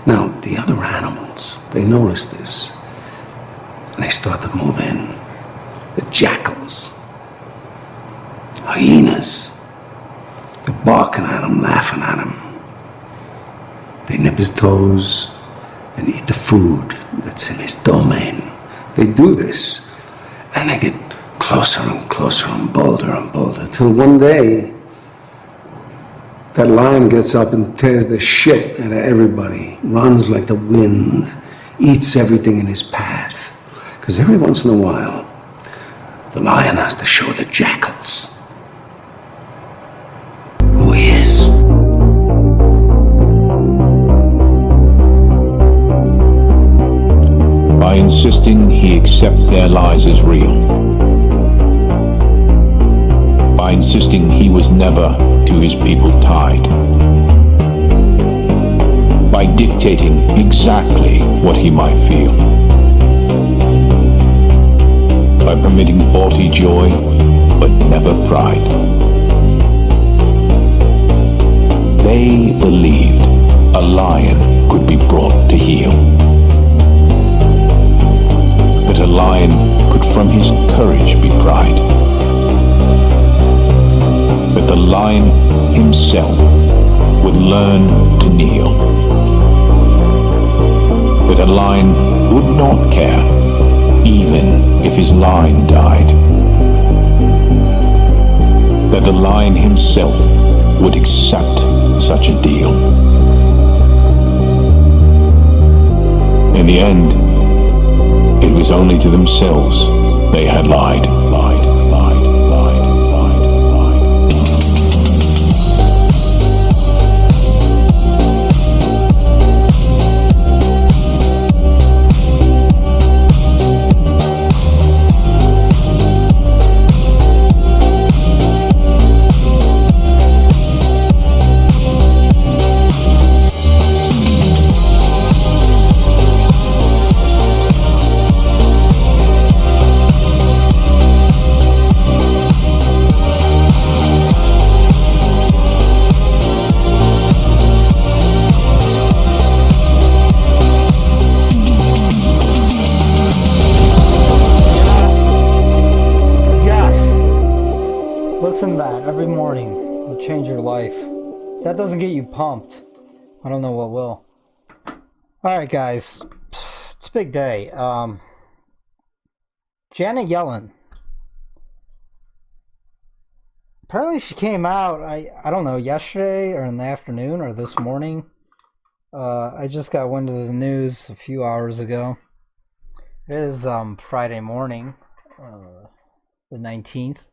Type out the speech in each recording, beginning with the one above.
Now, the other animals, they notice this, and they start to move in. The jackals, hyenas, they're barking at him, laughing at him. They nip his toes and eat the food that's in his domain. They do this, and they get closer and closer and bolder, till one day, that lion gets up and tears the shit out of everybody, runs like the wind, eats everything in his path. Because every once in a while, the lion has to show the jackals who he is. By insisting he accept their lies as real. By insisting he was never to his people tied. By dictating exactly what he might feel. By permitting haughty joy, but never pride. They believed a lion could be brought to heel. That a lion could from his courage be pride. That the lion himself would learn to kneel. That a lion would not care, even if his line died. That the lion himself would accept such a deal. In the end, it was only to themselves they had lied. Listen to that every morning. It'll change your life. If that doesn't get you pumped, I don't know what will. Alright guys, it's a big day. Janet Yellen. Apparently she came out, I don't know, yesterday or in the afternoon or this morning. I just got wind of the news a few hours ago. It is Friday morning, the 19th.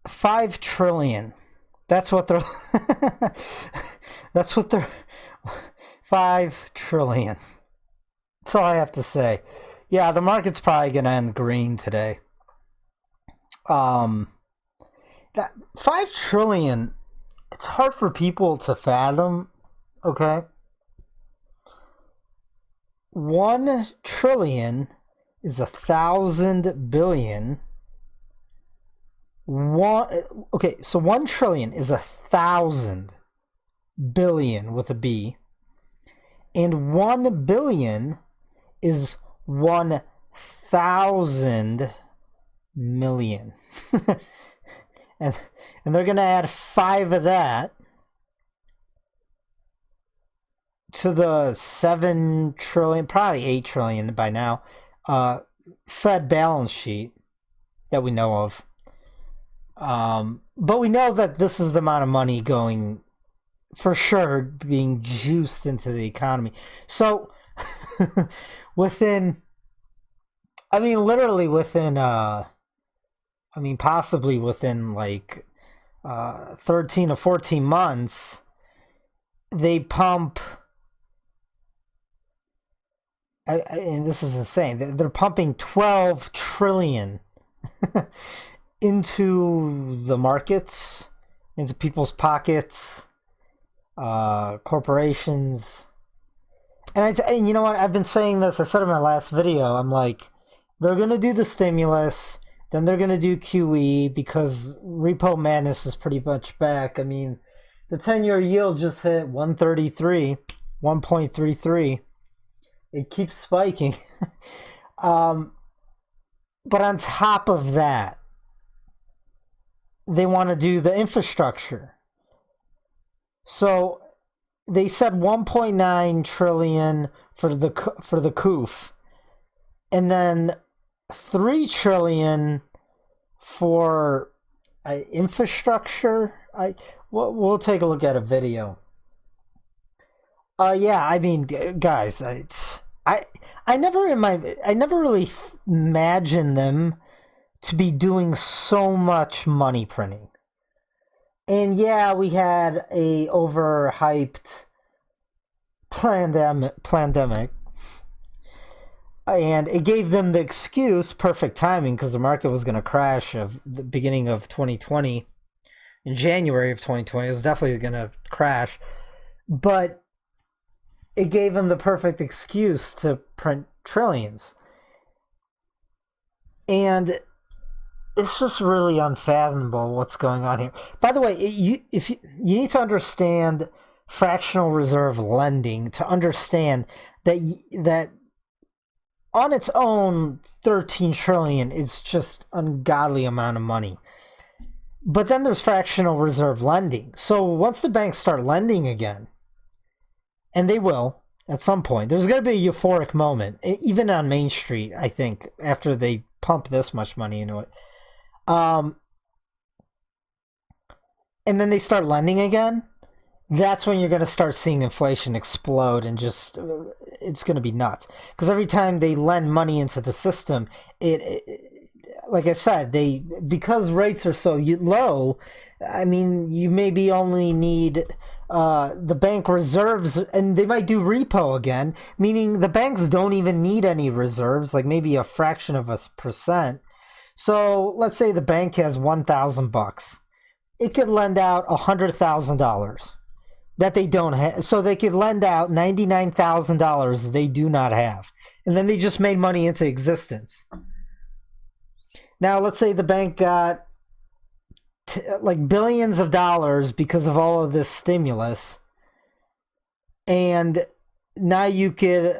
5 trillion. That's what they're 5 trillion. That's all I have to say. Yeah, the market's probably gonna end green today. That 5 trillion, it's hard for people to fathom, okay? 1 trillion is 1,000 billion. So 1 trillion is 1,000 billion with a B, and 1 billion is 1,000 million. and they're gonna add 5 of that to the 7 trillion, probably 8 trillion by now, Fed balance sheet that we know of. But we know that this is the amount of money going, for sure, being juiced into the economy. So, possibly within like 13 to 14 months, they pump, and this is insane, they're pumping 12 trillion into the markets, into people's pockets, corporations. And you know what? I've been saying this. I said in my last video, I'm like, they're going to do the stimulus, then they're going to do QE because repo madness is pretty much back. I mean, The 10-year yield just hit 133, 1.33. It keeps spiking. But on top of that, they want to do the infrastructure. So they said 1.9 trillion for the COOF, and then 3 trillion for infrastructure. We'll take a look at a video. Yeah, I mean, guys, I never really imagined them to be doing so much money printing. And yeah, we had a overhyped pandemic. And it gave them the excuse, perfect timing, because the market was going to crash of the beginning of 2020. In January of 2020, it was definitely going to crash. But it gave them the perfect excuse to print trillions. And it's just really unfathomable what's going on here. By the way, you need to understand fractional reserve lending to understand that on its own, 13 trillion is just ungodly amount of money. But then there's fractional reserve lending. So once the banks start lending again, and they will at some point, there's going to be a euphoric moment, even on Main Street, I think, after they pump this much money into it. And then they start lending again. That's when you're going to start seeing inflation explode, and just it's going to be nuts. Because every time they lend money into the system, like I said, because rates are so low, I mean, you maybe only need the bank reserves, and they might do repo again, meaning the banks don't even need any reserves, like maybe a fraction of a percent. So let's say the bank has $1,000. It could lend out $100,000 that they don't have. So they could lend out $99,000 they do not have. And then they just made money into existence. Now, let's say the bank got like billions of dollars because of all of this stimulus. And now you could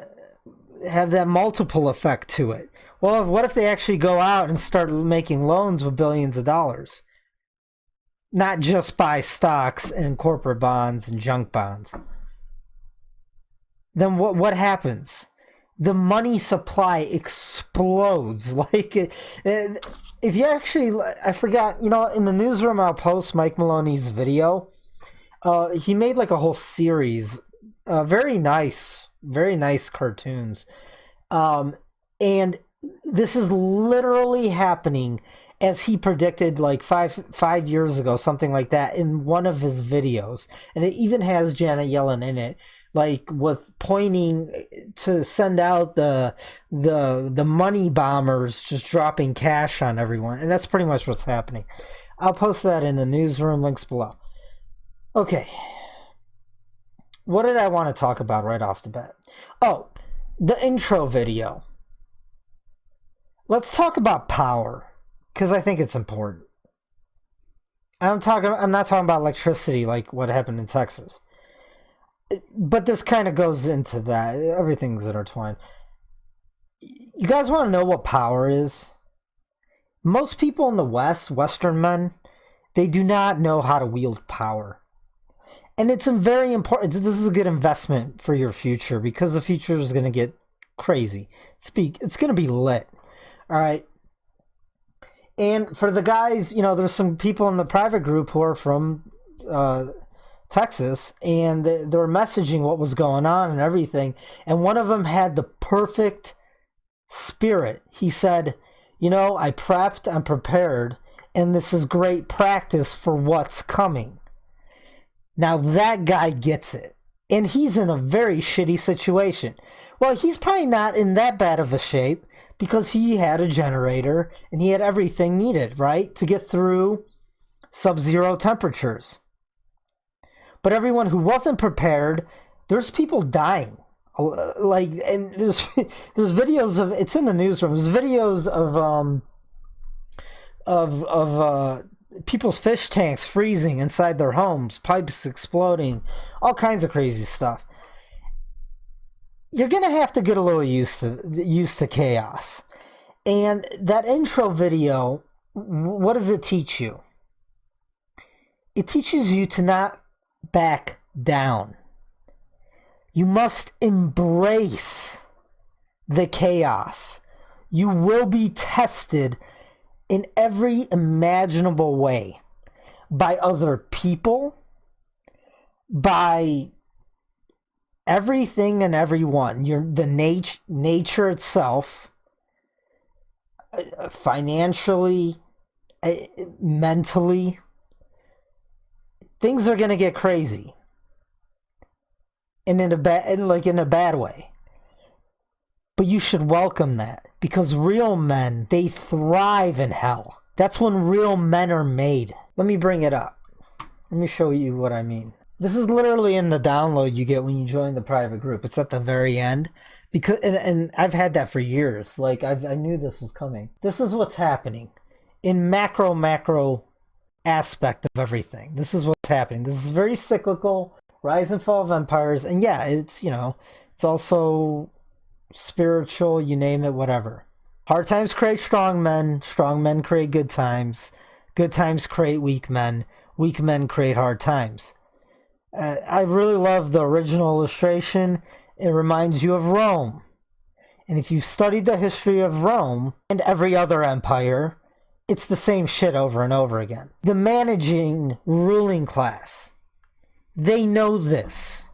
have that multiple effect to it. Well, what if they actually go out and start making loans with billions of dollars? Not just buy stocks and corporate bonds and junk bonds. Then what happens? The money supply explodes. Like, if you actually, I forgot, in the newsroom, I'll post Mike Maloney's video. He made like a whole series, very nice cartoons. And this is literally happening as he predicted like five years ago, something like that, in one of his videos. And it even has Janet Yellen in it, like with pointing to send out the money bombers, just dropping cash on everyone. And that's pretty much what's happening. I'll post that in the newsroom, links below. Okay. What did I want to talk about right off the bat? Oh, the intro video. Let's talk about power, because I think it's important. I'm not talking about electricity like what happened in Texas. But this kind of goes into that. Everything's intertwined. You guys want to know what power is? Most people in the West, Western men, they do not know how to wield power. And it's very important. This is a good investment for your future, because the future is going to get crazy. It's going to be lit. All right. And for the guys, there's some people in the private group who are from Texas, and they were messaging what was going on and everything. And one of them had the perfect spirit. He said, I prepped, I'm prepared, and this is great practice for what's coming. Now that guy gets it. And he's in a very shitty situation. Well, he's probably not in that bad of a shape, because he had a generator and he had everything needed, right, to get through sub-zero temperatures. But everyone who wasn't prepared, there's people dying. Like, and there's videos of, it's in the newsroom. There's videos of people's fish tanks freezing inside their homes, pipes exploding, all kinds of crazy stuff. You're going to have to get a little used to chaos. And that intro video, what does it teach you? It teaches you to not back down. You must embrace the chaos. You will be tested in every imaginable way by other people, by everything and everyone. The nature itself, financially, mentally. Things are going to get crazy. And in a bad way. But you should welcome that, because real men, they thrive in hell. That's when real men are made. Let me bring it up. Let me show you what I mean. This is literally in the download you get when you join the private group. It's at the very end. Because and I've had that for years. Like, I knew this was coming. This is what's happening in macro aspect of everything. This is what's happening. This is very cyclical. Rise and fall of empires. And yeah, it's, it's also spiritual, you name it, whatever. Hard times create strong men create good times create weak men create hard times. I really love the original illustration. It reminds you of Rome. And if you've studied the history of Rome and every other empire, it's the same shit over and over again. The managing ruling class, they know this.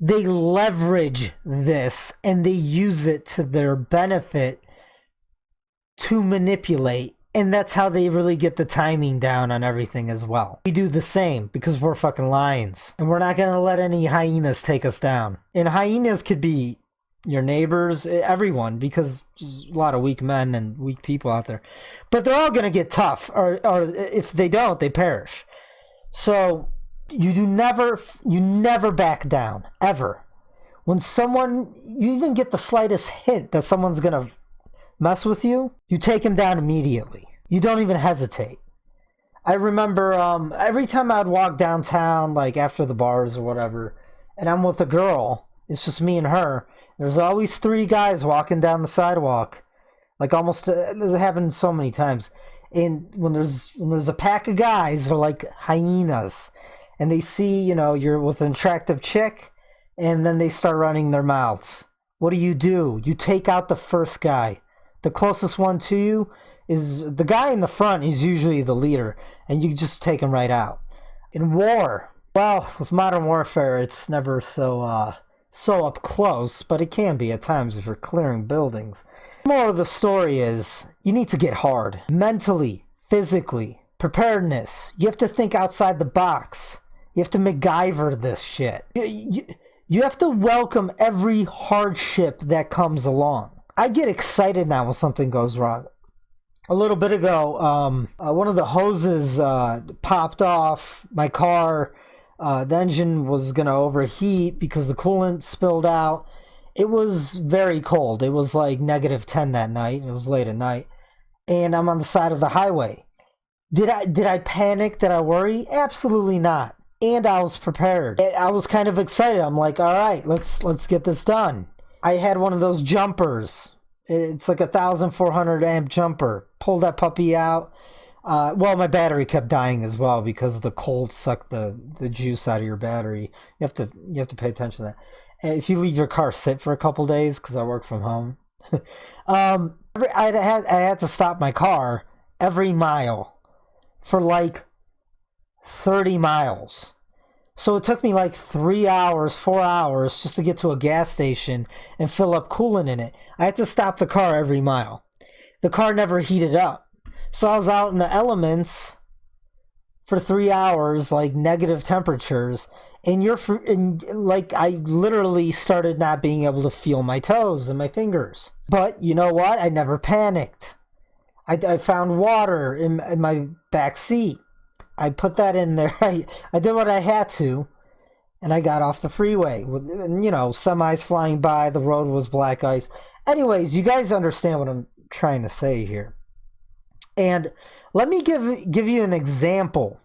They leverage this and they use it to their benefit to manipulate. And that's how they really get the timing down on everything as well. We do the same because we're fucking lions. And we're not going to let any hyenas take us down. And hyenas could be your neighbors, everyone, because there's a lot of weak men and weak people out there. But they're all going to get tough. Or if they don't, they perish. So you never back down, ever. When you even get the slightest hint that someone's going to mess with you, you take him down immediately. You don't even hesitate. I remember every time I'd walk downtown, like after the bars or whatever, and I'm with a girl, it's just me and her, there's always 3 guys walking down the sidewalk. Like almost, this happened so many times. And when there's a pack of guys, they're like hyenas. And they see, you're with an attractive chick, and then they start running their mouths. What do? You take out the first guy. The closest one to you is the guy in the front is usually the leader, and you just take him right out. In war, well, with modern warfare, it's never so up close, but it can be at times if you're clearing buildings. The moral of the story is you need to get hard. Mentally, physically, preparedness. You have to think outside the box. You have to MacGyver this shit. You have to welcome every hardship that comes along. I get excited now when something goes wrong. A little bit ago, one of the hoses popped off my car. The engine was going to overheat because the coolant spilled out. It was very cold. It was like -10 that night. It was late at night. And I'm on the side of the highway. Did I panic? Did I worry? Absolutely not. And I was prepared. I was kind of excited. I'm like, all right, let's get this done. I had one of those jumpers. It's like 1,400 amp jumper. Pulled that puppy out. Well, my battery kept dying as well because the cold sucked the juice out of your battery. You have to pay attention to that. And if you leave your car sit for a couple days, because I work from home, I had to stop my car every mile for like 30 miles. So it took me like 3 hours, 4 hours just to get to a gas station and fill up coolant in it. I had to stop the car every mile. The car never heated up. So I was out in the elements for 3 hours, like negative temperatures, and I literally started not being able to feel my toes and my fingers. But you know what? I never panicked. I found water in my back seat. I put that in there. I did what I had to, and I got off the freeway. And, semis flying by. The road was black ice. Anyways, you guys understand what I'm trying to say here. And Let me give you an example.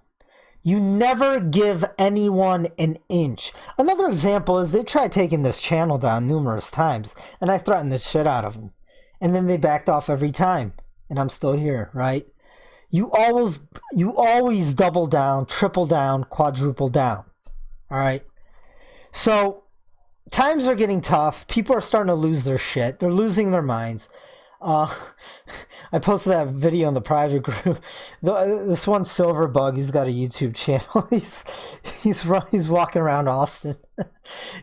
You never give anyone an inch. Another example is they tried taking this channel down numerous times, and I threatened the shit out of them. And then they backed off every time, and I'm still here, right? You always double down, triple down, quadruple down. All right? So times are getting tough. People are starting to lose their shit. They're losing their minds. I posted that video in the private group. This one Silverbug, he's got a YouTube channel. He's walking around Austin.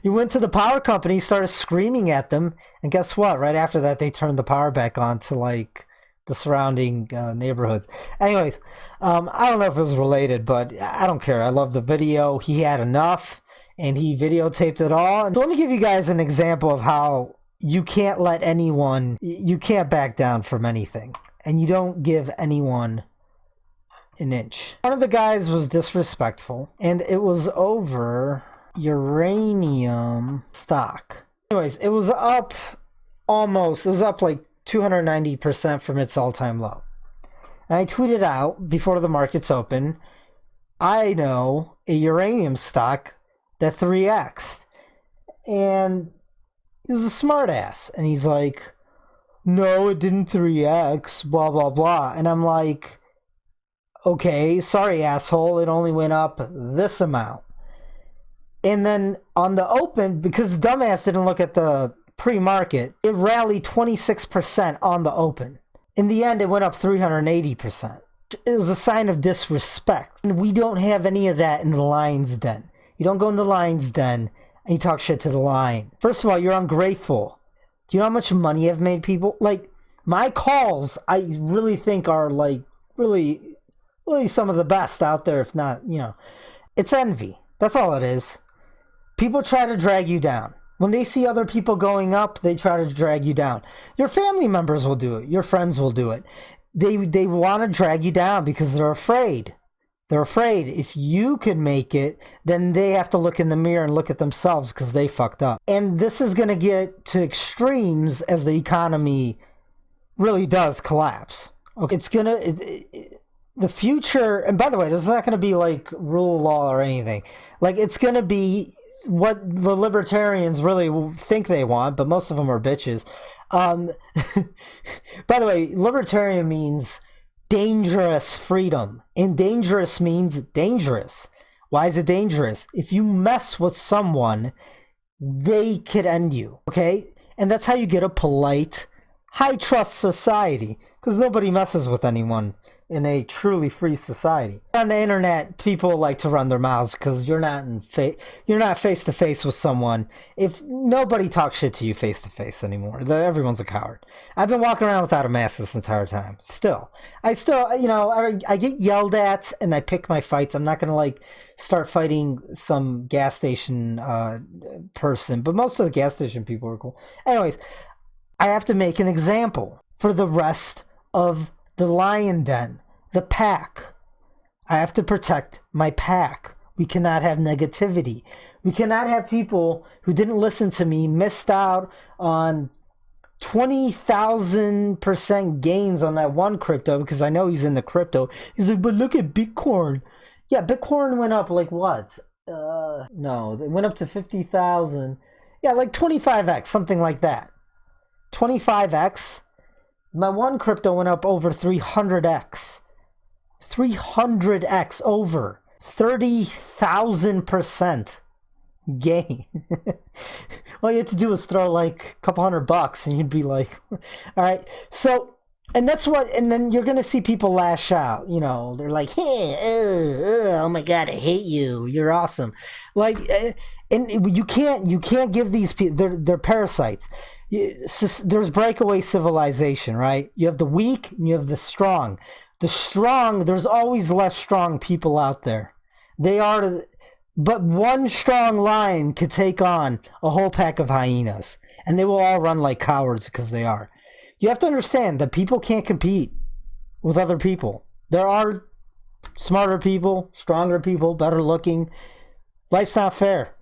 He went to the power company, started screaming at them, and guess what? Right after that, they turned the power back on to like the surrounding neighborhoods. Anyways, I don't know if it was related, but I don't care. I love the video. He had enough, and he videotaped it all. So let me give you guys an example of how you can't let anyone, you can't back down from anything, and you don't give anyone an inch. One of the guys was disrespectful, and it was over uranium stock. Anyways, it was up like 290% from its all-time low. And I tweeted out before the markets open, I know a uranium stock that 3x'd. And he was a smart ass. And he's like, no, it didn't 3x, blah, blah, blah. And I'm like, okay, sorry, asshole. It only went up this amount. And then on the open, because dumbass didn't look at the pre-market, it rallied 26% on the open. In the end, it went up 380%. It was a sign of disrespect. And we don't have any of that in the lion's den. You don't go in the lion's den and you talk shit to the lion. First of all, you're ungrateful. Do you know how much money I've made people? Like, my calls, I really think are like, really some of the best out there, if not, it's envy. That's all it is. People try to drag you down. When they see other people going up, they try to drag you down. Your family members will do it. Your friends will do it. They want to drag you down because they're afraid. They're afraid if you can make it, then they have to look in the mirror and look at themselves because they fucked up. And this is going to get to extremes as the economy really does collapse. Okay, it's going to... the future... And by the way, this is not going to be like rule of law or anything. Like, it's going to be what the libertarians really think they want, but most of them are bitches. By the way, libertarian means dangerous freedom, and dangerous means dangerous. Why is it dangerous? If you mess with someone, they could end you, okay? And that's how you get a polite, high trust society, because nobody messes with anyone in a truly free society. On the internet, people like to run their mouths because you're not face to face with someone. If nobody talks shit to you face to face anymore, everyone's a coward. I've been walking around without a mask this entire time. I get yelled at and I pick my fights. I'm not gonna like start fighting some gas station person, but most of the gas station people are cool. Anyways, I have to make an example for the rest of the lion den, the pack. I have to protect my pack. We cannot have negativity. We cannot have people who didn't listen to me missed out on 20,000% gains on that one crypto because I know he's in the crypto. He's like, but look at Bitcoin. Yeah, Bitcoin went up like what? No, it went up to 50,000. Yeah, like 25x, something like that. 25x. My one crypto went up over 300x. 300x over. 30,000% gain. All you have to do is throw like a couple $100 and you'd be like, all right. So, and then you're going to see people lash out. They're like, hey, oh my God, I hate you. You're awesome. Like, and you can't give these people, they're parasites. There's breakaway civilization, right? You have the weak and you have the strong. The strong, there's always less strong people out there. But one strong lion could take on a whole pack of hyenas, and they will all run like cowards because they are. You have to understand that people can't compete with other people. There are smarter people, stronger people, better looking. Life's not fair.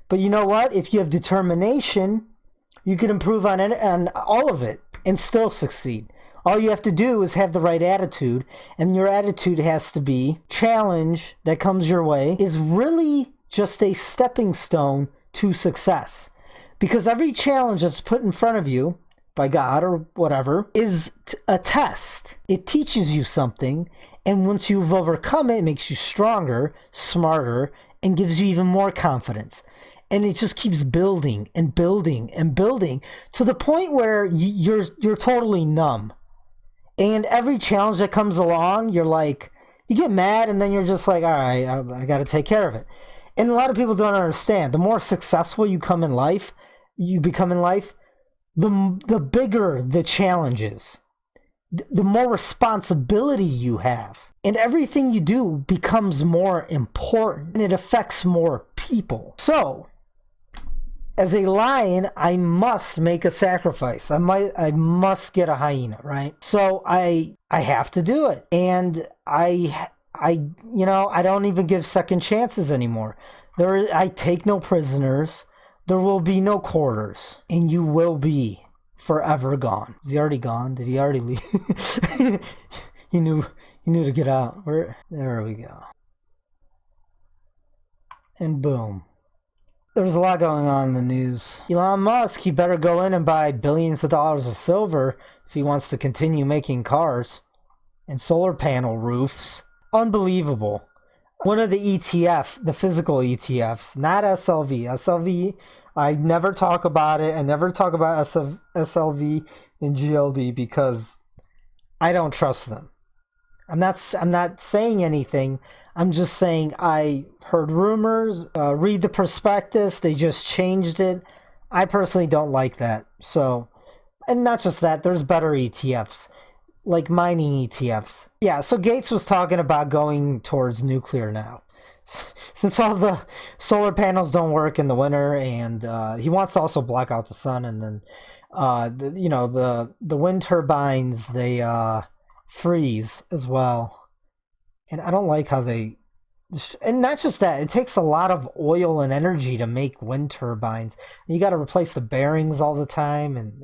But you know what? If you have determination, you can improve on all of it and still succeed. All you have to do is have the right attitude, and your attitude has to be challenge that comes your way is really just a stepping stone to success. Because every challenge that's put in front of you by God or whatever is a test. It teaches you something, and once you've overcome it, it makes you stronger, smarter, and gives you even more confidence. And it just keeps building and building and building to the point where you're totally numb. And every challenge that comes along, you're like, you get mad, and then you're just like, all right, I got to take care of it. And a lot of people don't understand. The more successful you become in life, the bigger the challenges, the more responsibility you have. And everything you do becomes more important, and it affects more people. So, as a lion, I must make a sacrifice. I must get a hyena, right? So I have to do it. And I don't even give second chances anymore. I take no prisoners. There will be no quarters, and you will be forever gone. Is he already gone? Did he already leave? He knew to get out. There we go. And boom. There's a lot going on in the news. Elon Musk, he better go in and buy billions of dollars of silver if he wants to continue making cars and solar panel roofs. Unbelievable. One of the ETF, the physical ETFs, not SLV. SLV, I never talk about it. I never talk about SLV and GLD because I don't trust them. I'm not saying anything. I'm just saying I heard rumors, read the prospectus, they just changed it. I personally don't like that. So, and not just that, there's better ETFs, like mining ETFs. Yeah, so Gates was talking about going towards nuclear now. Since all the solar panels don't work in the winter, and he wants to also block out the sun, and then, the wind turbines, they freeze as well. And I don't like how and not just that, it takes a lot of oil and energy to make wind turbines. You got to replace the bearings all the time, and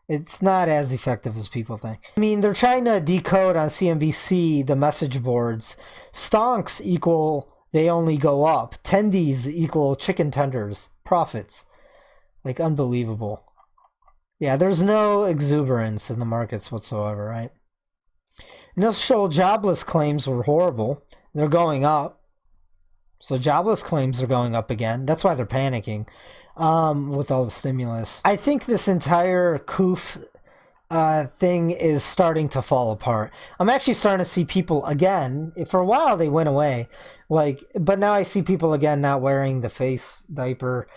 it's not as effective as people think. I mean, they're trying to decode on CNBC the message boards. Stonks equal they only go up. Tendies equal chicken tenders. Profits. Like, unbelievable. Yeah, there's no exuberance in the markets whatsoever, right? Initial jobless claims were horrible. They're going up. So jobless claims are going up again. That's why they're panicking with all the stimulus. I think this entire COOF thing is starting to fall apart. I'm actually starting to see people again. For a while they went away. But now I see people again not wearing the face diaper.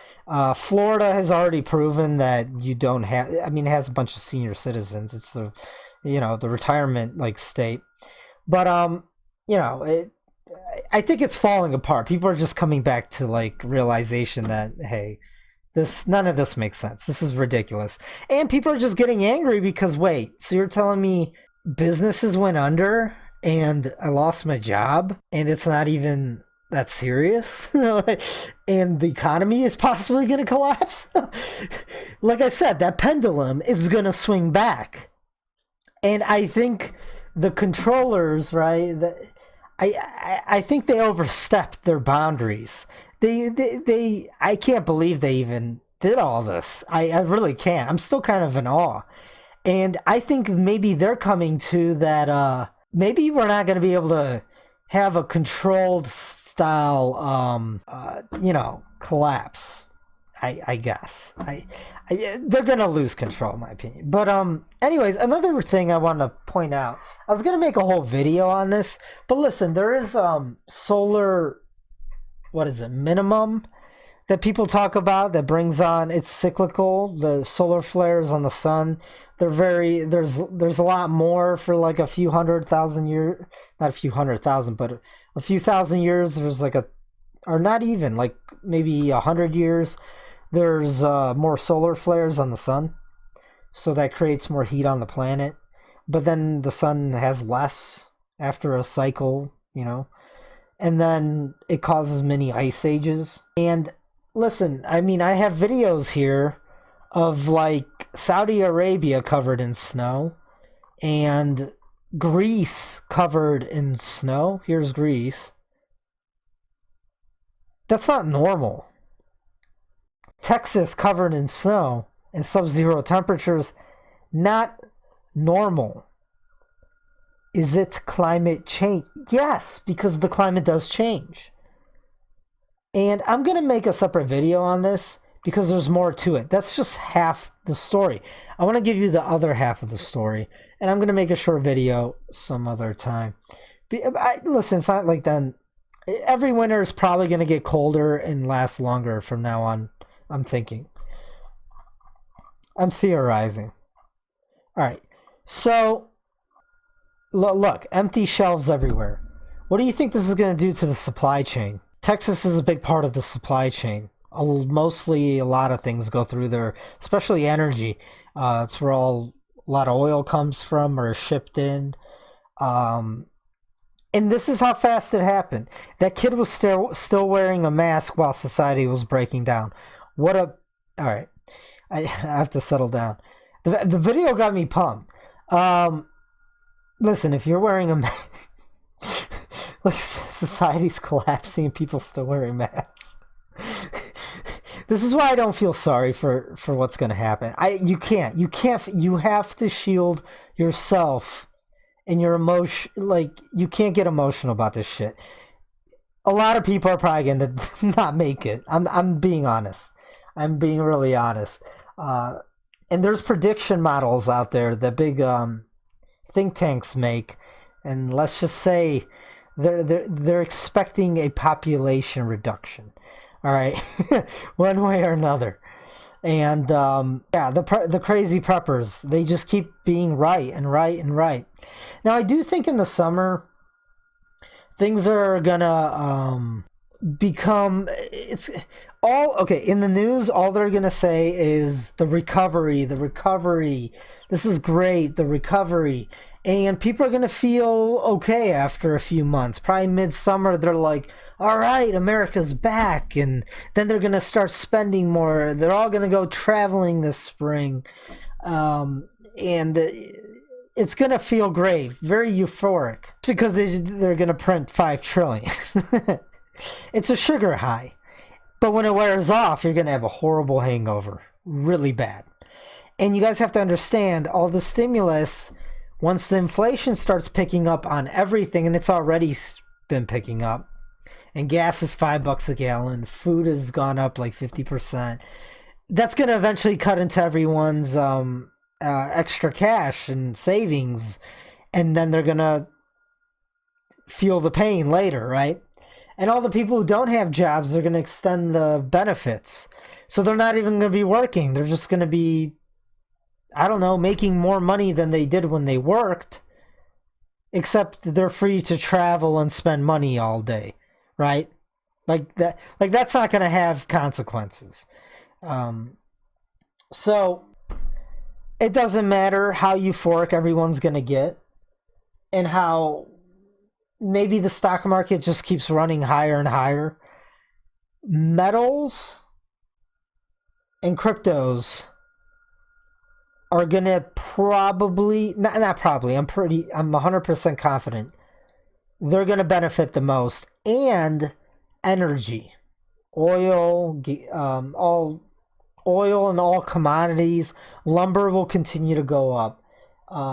Florida has already proven that you don't have... I mean, it has a bunch of senior citizens. It's the retirement state. But I think it's falling apart. People are just coming back to realization that, hey, none of this makes sense. This is ridiculous. And people are just getting angry because, wait, so you're telling me businesses went under and I lost my job and it's not even that serious? And the economy is possibly going to collapse? Like I said, that pendulum is going to swing back. And I think the controllers, right, I think they overstepped their boundaries. I can't believe they even did all this. I really can't. I'm still kind of in awe. And I think maybe they're coming to that, maybe we're not going to be able to have a controlled style, collapse. I guess. They're going to lose control, in my opinion. But anyways, another thing I want to point out. I was going to make a whole video on this. But listen, there is solar, minimum that people talk about that brings on, it's cyclical. The solar flares on the sun. There's a lot more for a few 100,000 years. Not a few 100,000, but a few thousand years. There's or not even, maybe 100 years. There's more solar flares on the sun, so that creates more heat on the planet. But then the sun has less after a cycle, and then it causes many ice ages. And listen, I mean, I have videos here of Saudi Arabia covered in snow, and Greece covered in snow. Here's Greece. That's not normal. Texas covered in snow and sub-zero temperatures, not normal. Is it climate change? Yes, because the climate does change. And I'm going to make a separate video on this because there's more to it. That's just half the story. I want to give you the other half of the story, and I'm going to make a short video some other time. Listen, it's not like then. Every winter is probably going to get colder and last longer from now on, I'm thinking. I'm theorizing. All right. So, look, empty shelves everywhere. What do you think this is going to do to the supply chain? Texas is a big part of the supply chain. Mostly a lot of things go through there, especially energy. It's where a lot of oil comes from or is shipped in. And this is how fast it happened. That kid was still wearing a mask while society was breaking down. All right. I have to settle down. The video got me pumped. Listen, if you're wearing a mask, like society's collapsing and people still wearing masks. This is why I don't feel sorry for what's going to happen. You have to shield yourself and your emotion. Like, you can't get emotional about this shit. A lot of people are probably going to not make it. I'm being honest. I'm being really honest. And there's prediction models out there that big think tanks make, and let's just say they're expecting a population reduction. All right, one way or another. And the crazy preppers, they just keep being right and right and right. Now, I do think in the summer things are gonna become, it's all okay. In the news, all they're gonna say is the recovery. This is great, the recovery. And people are gonna feel okay after a few months. Probably midsummer, they're like, all right, America's back, and then they're going to start spending more. They're all going to go traveling this spring, and it's going to feel great, very euphoric, because they're going to print $5 trillion. It's a sugar high, but when it wears off, you're going to have a horrible hangover, really bad. And you guys have to understand, all the stimulus, once the inflation starts picking up on everything, and it's already been picking up, and gas is $5 a gallon, food has gone up like 50%. That's going to eventually cut into everyone's extra cash and savings, and then they're going to feel the pain later, right? And all the people who don't have jobs, they're going to extend the benefits. So they're not even going to be working. They're just going to be, I don't know, making more money than they did when they worked, except they're free to travel and spend money all day. Right? Like that's not going to have consequences. So it doesn't matter how euphoric everyone's going to get and how maybe the stock market just keeps running higher and higher. Metals and cryptos are going to probably, not probably, I'm 100% confident they're going to benefit the most. And energy, oil, all oil and all commodities. Lumber will continue to go up.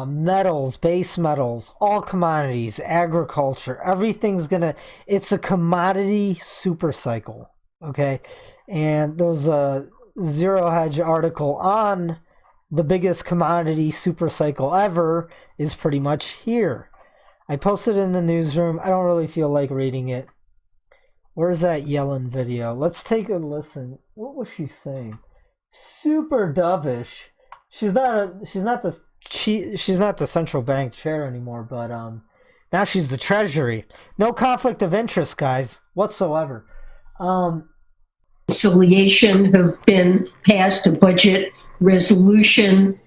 Metals, base metals, all commodities, agriculture, everything's gonna, it's a commodity super cycle. Okay. And there's a Zero Hedge article on the biggest commodity super cycle ever is pretty much here. I posted it in the newsroom. I don't really feel like reading it. Where's that Yellen video? Let's take a listen. What was she saying? Super dovish. She's not the central bank chair anymore, but now she's the Treasury. No conflict of interest, guys, whatsoever. Reconciliation have been passed, a budget resolution.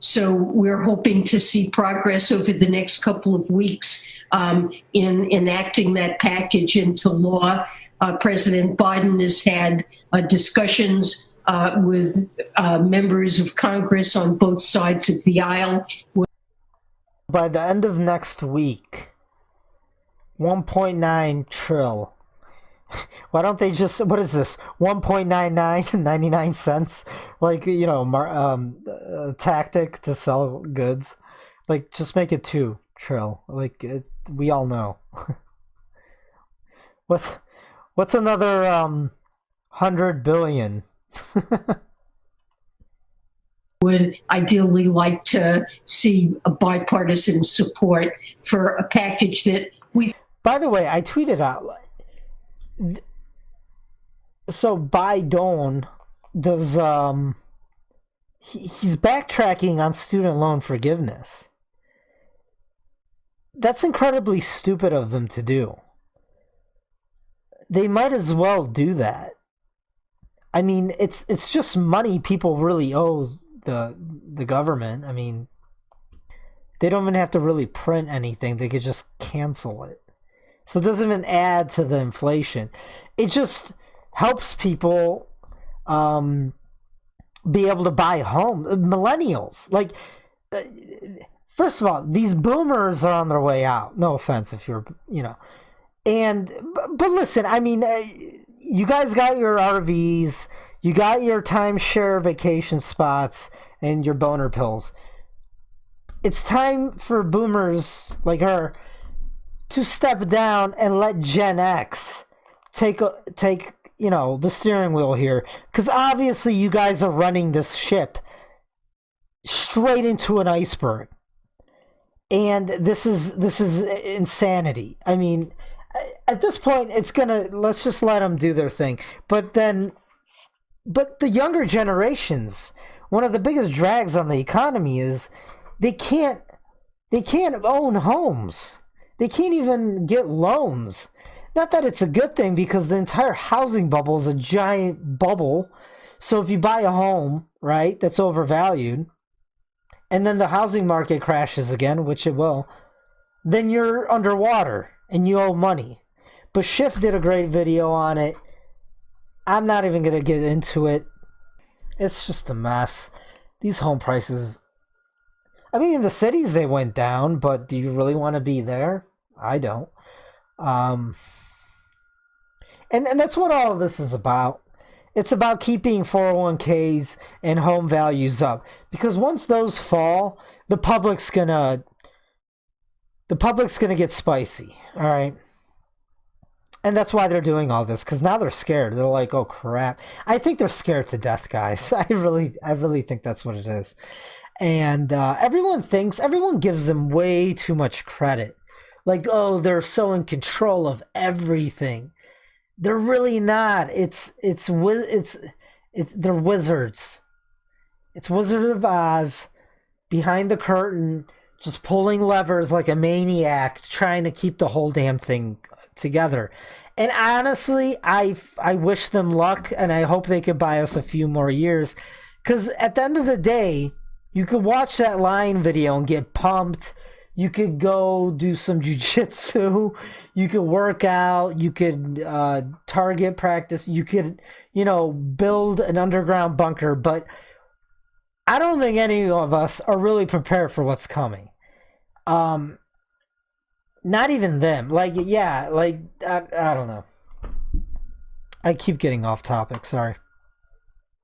So we're hoping to see progress over the next couple of weeks in enacting that package into law. President Biden has had discussions with members of Congress on both sides of the aisle. By the end of next week, 1.9 trill. Why don't they just, what is this, 1.99, 99 cents? Like, you know, tactic to sell goods. Like, just make it 2 trill. Like, we all know. What's another 100 billion? Would ideally like to see a bipartisan support for a package that we. By the way, I tweeted out. So Biden does he's backtracking on student loan forgiveness. That's incredibly stupid of them to do. They might as well do that. I mean, it's just money people really owe the government. I mean, they don't even have to really print anything. They could just cancel it. So it doesn't even add to the inflation. It just helps people be able to buy home. Millennials, like, first of all, these boomers are on their way out. No offense if you're, you know. But listen, I mean, you guys got your RVs, you got your timeshare vacation spots, and your boner pills. It's time for boomers like her to step down and let Gen X take you know, the steering wheel here, because obviously you guys are running this ship straight into an iceberg, and this is insanity. I mean, at this point, let's just let them do their thing. But the younger generations, one of the biggest drags on the economy is they can't own homes. They can't even get loans. Not that it's a good thing, because the entire housing bubble is a giant bubble. So if you buy a home, right, that's overvalued, and then the housing market crashes again, which it will, then you're underwater and you owe money. But Schiff did a great video on it. I'm not even going to get into it. It's just a mess. These home prices, I mean, in the cities they went down, but do you really want to be there? I don't. And that's what all of this is about. It's about keeping 401ks and home values up, because once those fall, the public's gonna get spicy. All right. And that's why they're doing all this, because now they're scared. They're like, oh crap. I think they're scared to death, guys. I really think that's what it is. And everyone gives them way too much credit. Like, oh, they're so in control of everything. They're really not. They're wizards. It's Wizard of Oz behind the curtain, just pulling levers like a maniac, trying to keep the whole damn thing together. And honestly, I wish them luck, and I hope they could buy us a few more years, because at the end of the day, you could watch that Line video and get pumped. You could go do some jujitsu. You could work out. You could target practice. You could, build an underground bunker. But I don't think any of us are really prepared for what's coming. Not even them. I don't know. I keep getting off topic. Sorry.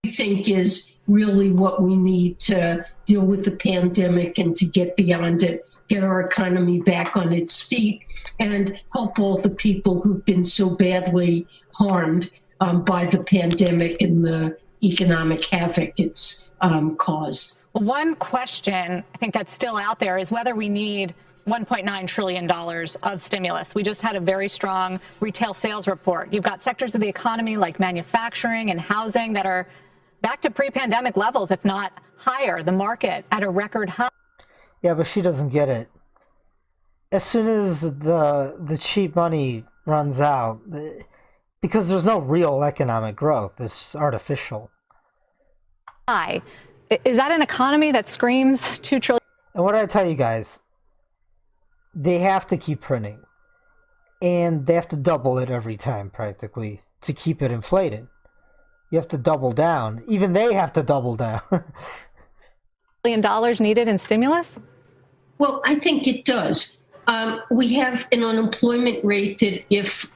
I think is really what we need to deal with the pandemic and to get beyond it, get our economy back on its feet, and help all the people who've been so badly harmed by the pandemic and the economic havoc it's caused. One question I think that's still out there is whether we need $1.9 trillion of stimulus. We just had a very strong retail sales report. You've got sectors of the economy like manufacturing and housing that are back to pre-pandemic levels, if not higher. The market at a record high. Yeah, but she doesn't get it. As soon as the cheap money runs out, because there's no real economic growth, it's artificial. High. Is that an economy that screams $2 trillion? And what did I tell you guys? They have to keep printing. And they have to double it every time, practically, to keep it inflated. You have to double down. Even they have to double down. $1 billion needed in stimulus? Well, I think it does. We have an unemployment rate that, if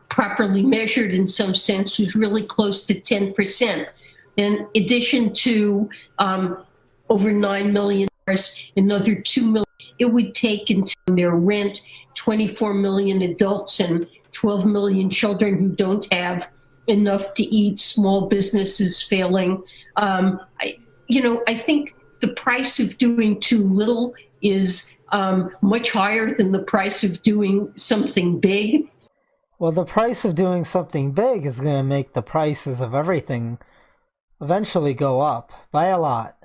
properly measured in some sense, was really close to 10%. In addition to over $9 million, another $2 million, it would take into their rent, 24 million adults and 12 million children who don't have enough to eat, small businesses failing. I think the price of doing too little is much higher than the price of doing something big. Well, the price of doing something big is going to make the prices of everything eventually go up by a lot.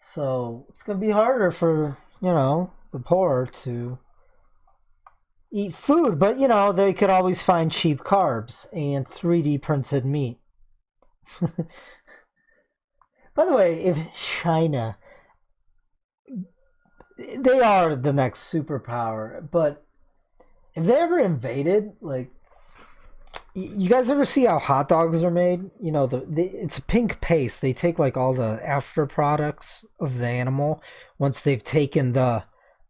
So it's going to be harder for, the poor to eat food. But, they could always find cheap carbs and 3D printed meat. By the way, if China, they are the next superpower, but if they ever invaded, like, you guys ever see how hot dogs are made? It's a pink paste. They take like all the after products of the animal once they've taken the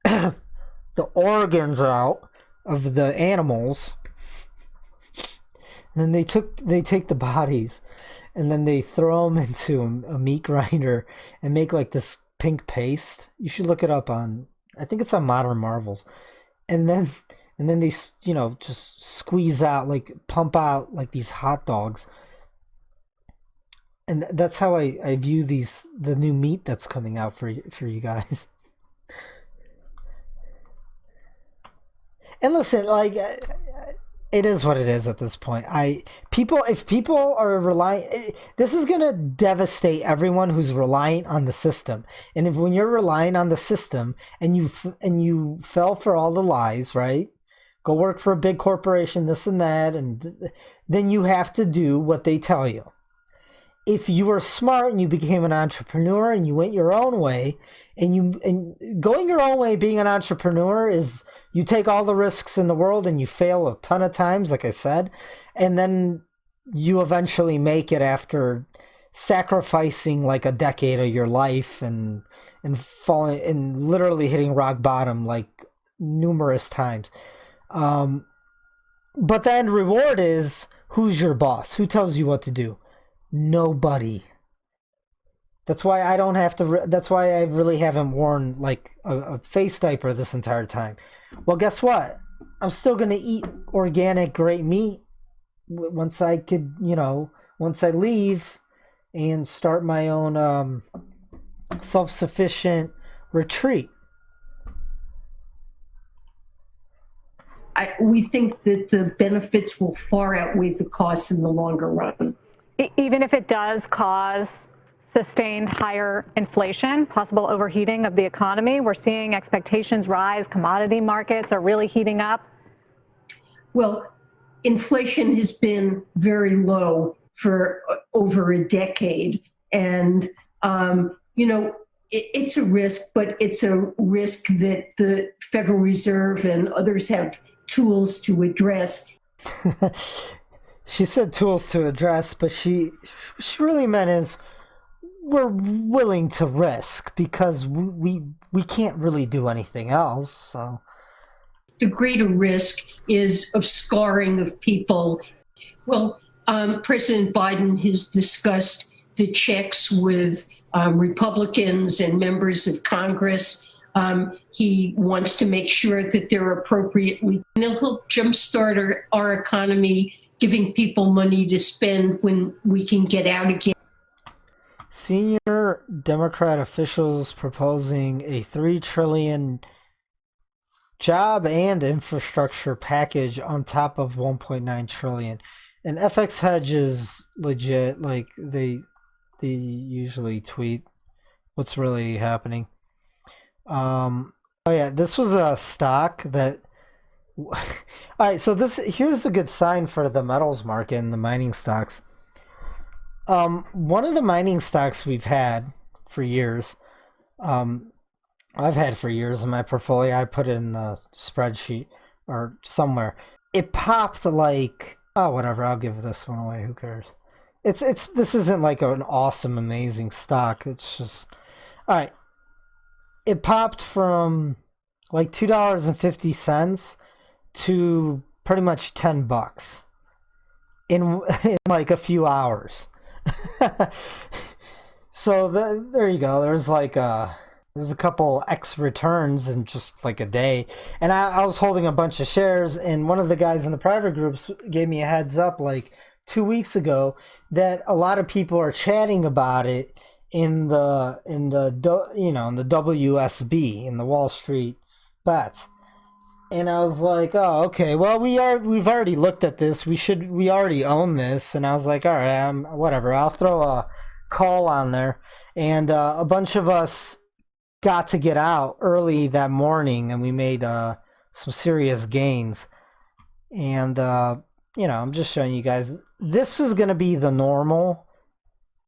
the organs out of the animals, and then they take the bodies, and then they throw them into a meat grinder and make like this pink paste. You should look it up on, I think it's on Modern Marvels, and then they, just squeeze out, like pump out like these hot dogs. And that's how I view the new meat that's coming out for you guys. And listen, like, it is what it is at this point. If people are relying, this is gonna devastate everyone who's reliant on the system. And when you're relying on the system and you fell for all the lies, right? Go work for a big corporation, this and that, and then you have to do what they tell you. If you were smart and you became an entrepreneur and you went your own way, and going your own way, being an entrepreneur is you take all the risks in the world and you fail a ton of times, like I said, and then you eventually make it after sacrificing like a decade of your life and falling and literally hitting rock bottom like numerous times. But the end reward is, who's your boss? Who tells you what to do? Nobody. That's why I don't have to. That's why I really haven't worn like a face diaper this entire time. Well, guess what? I'm still gonna eat organic, great meat once I could, once I leave and start my own self-sufficient retreat. We think that the benefits will far outweigh the costs in the longer run. Even if it does cause sustained higher inflation, possible overheating of the economy, we're seeing expectations rise, commodity markets are really heating up. Well, inflation has been very low for over a decade. And, it's a risk, but it's a risk that the Federal Reserve and others have tools to address. She said tools to address, but she really meant is we're willing to risk because we can't really do anything else. So the greater risk is of scarring of people. Well, President Biden has discussed the checks with Republicans and members of Congress. He wants to make sure that they're appropriately, and they'll help jumpstart our economy, giving people money to spend when we can get out again. Senior Democrat officials proposing a $3 trillion job and infrastructure package on top of $1.9 trillion. And FX Hedge is legit. Like they usually tweet what's really happening. Oh yeah, this was a stock that. All right, so here's a good sign for the metals market and the mining stocks. One of the mining stocks we've had for years, I've had for years in my portfolio. I put it in the spreadsheet or somewhere. It popped like, oh, whatever. I'll give this one away. Who cares? This isn't like an awesome, amazing stock. It's just, all right. it popped from like $2.50 to pretty much $10 in like a few hours. So there you go. There's a couple X returns in just like a day. And I was holding a bunch of shares, and one of the guys in the private groups gave me a heads up like 2 weeks ago that a lot of people are chatting about it in the WSB, in the Wall Street bets. And I was like, oh, okay, well, we've already looked at this. We already own this. And I was like, all right, whatever. I'll throw a call on there. And a bunch of us got to get out early that morning, and we made some serious gains. And I'm just showing you guys, this is going to be the normal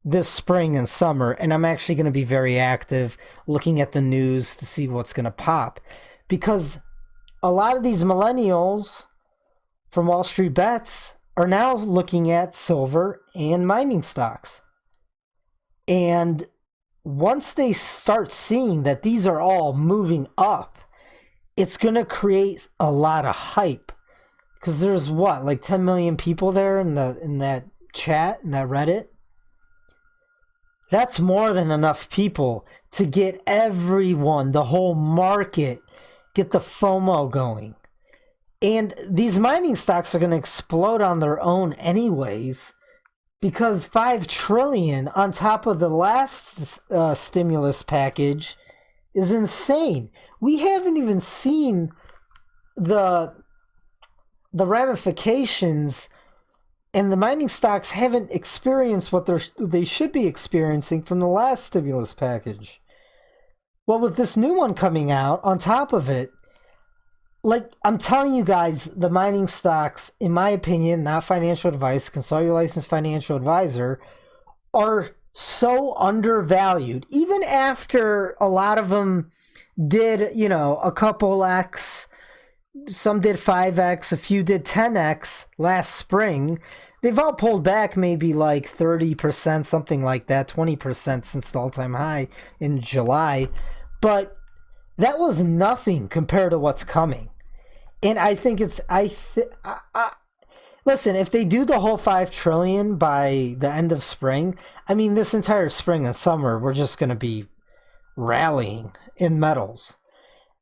this spring and summer, and I'm actually going to be very active looking at the news to see what's going to pop, because a lot of these millennials from Wall Street Bets are now looking at silver and mining stocks. And once they start seeing that these are all moving up, it's going to create a lot of hype. Because there's like 10 million people there in that chat, in that Reddit. That's more than enough people to get everyone, the whole market, get the FOMO going. And these mining stocks are going to explode on their own anyways, because $5 trillion on top of the last stimulus package is insane. We haven't even seen the ramifications, and the mining stocks haven't experienced what they should be experiencing from the last stimulus package. Well, with this new one coming out on top of it, like I'm telling you guys, the mining stocks, in my opinion, not financial advice, consult your licensed financial advisor, are so undervalued. Even after a lot of them did, a couple X, some did 5X, a few did 10X last spring. They've all pulled back maybe like 30%, something like that, 20% since the all-time high in July. But that was nothing compared to what's coming. And I think listen, if they do the whole $5 trillion by the end of spring, I mean, this entire spring and summer, we're just going to be rallying in metals.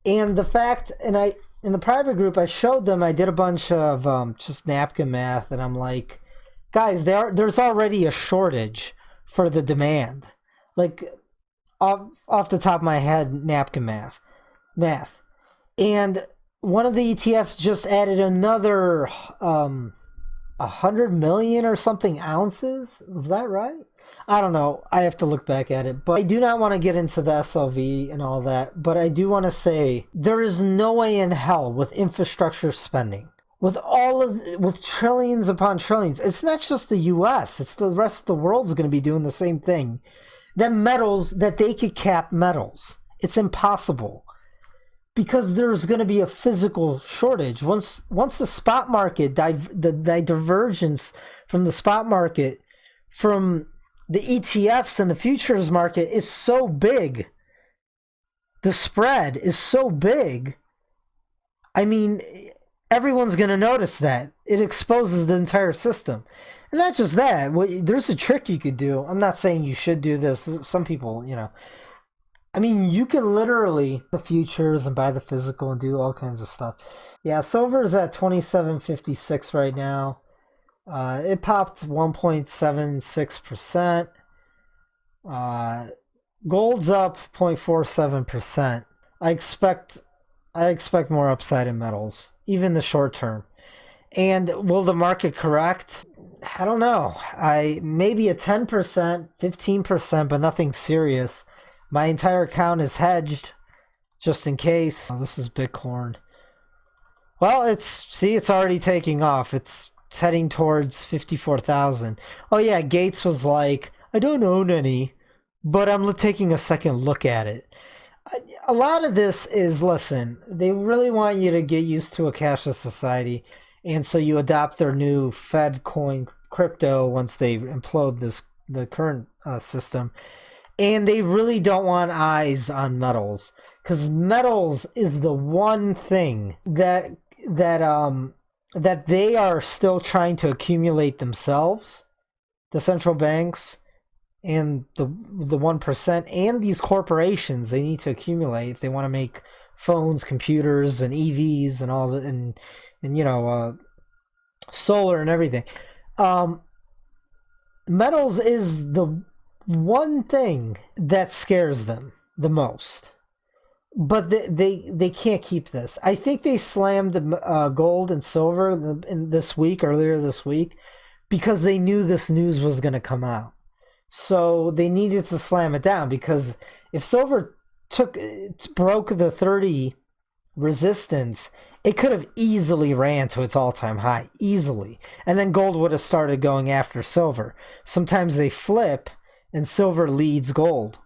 And the fact, in the private group, I showed them, I did a bunch of just napkin math, and I'm like, guys, there's already a shortage for the demand. Like, off the top of my head, napkin math. And one of the ETFs just added another 100 million or something ounces. Was that right? I don't know. I have to look back at it. But I do not want to get into the SLV and all that. But I do want to say there is no way in hell with infrastructure spending, with trillions upon trillions. It's not just the U.S. It's the rest of the world is going to be doing the same thing. Them metals, that they could cap metals. It's impossible. Because there's going to be a physical shortage. Once the spot market, the divergence from the spot market, from the ETFs and the futures market is so big, the spread is so big, I mean, everyone's going to notice that. It exposes the entire system. And not just that, there's a trick you could do. I'm not saying you should do this. Some people, I mean, you can literally the futures and buy the physical and do all kinds of stuff. Yeah, silver is at 27.56 right now. It popped 1.76%. Gold's up 0.47%. I expect more upside in metals, even the short term. And will the market correct? I don't know. Maybe a 10%, 15%, but nothing serious. My entire account is hedged, just in case. Oh, this is Bitcoin. Well, it's already taking off. It's heading towards 54,000. Oh yeah, Gates was like, I don't own any, but I'm taking a second look at it. A lot of this is, listen, they really want you to get used to a cashless society, and so you adopt their new Fed coin crypto once they implode the current system. And they really don't want eyes on metals, because metals is the one thing that they are still trying to accumulate themselves, the central banks and the 1%, and these corporations. They need to accumulate if they want to make phones, computers, and EVs and all the and solar and everything. Metals is the one thing that scares them the most, but they can't keep this. I think they slammed gold and silver earlier this week, because they knew this news was going to come out. So they needed to slam it down, because if silver broke the 30 resistance, it could have easily ran to its all-time high, easily. And then gold would have started going after silver. Sometimes they flip, and silver leads gold.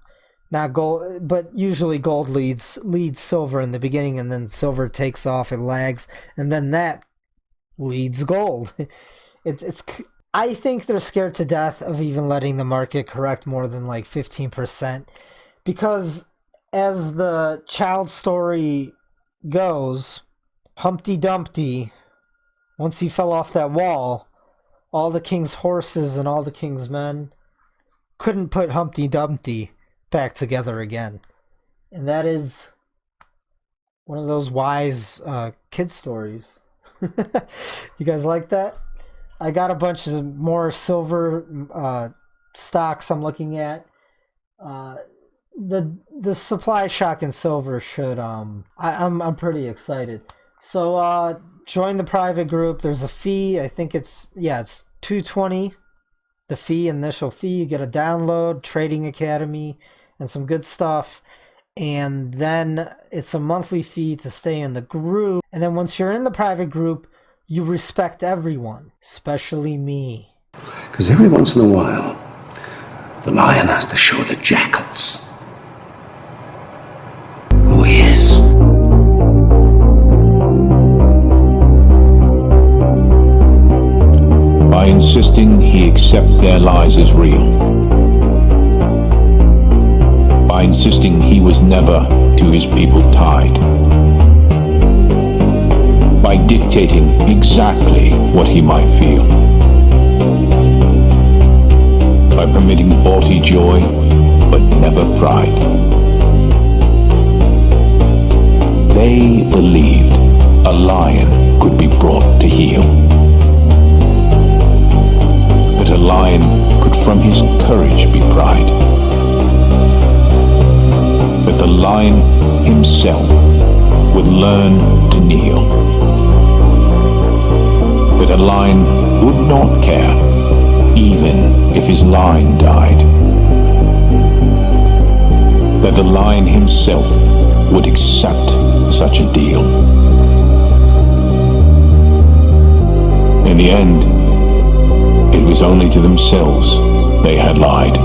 Not gold, but usually gold leads silver in the beginning, and then silver takes off, it lags, and then that leads gold. I think they're scared to death of even letting the market correct more than like 15%, because as the child story goes, Humpty Dumpty, once he fell off that wall, all the king's horses and all the king's men couldn't put Humpty Dumpty back together again. And that is one of those wise kid stories. You guys like that? I got a bunch of more silver stocks I'm looking at. The supply shock in silver should I'm pretty excited. So join the private group. There's a fee. I think it's $220. The initial fee. You get a download, Trading Academy, and some good stuff. And then it's a monthly fee to stay in the group. And then once you're in the private group, you respect everyone, especially me. Because every once in a while, the lion has to show the jackals who he is. By insisting he accept their lies as real. By insisting he was never to his people tied. By dictating exactly what he might feel. By permitting haughty joy, but never pride. They believed a lion could be brought to heel. That a lion could from his courage be pride. That the lion himself would learn to kneel. That a lion would not care, even if his line died. That the lion himself would accept such a deal. In the end, it was only to themselves they had lied.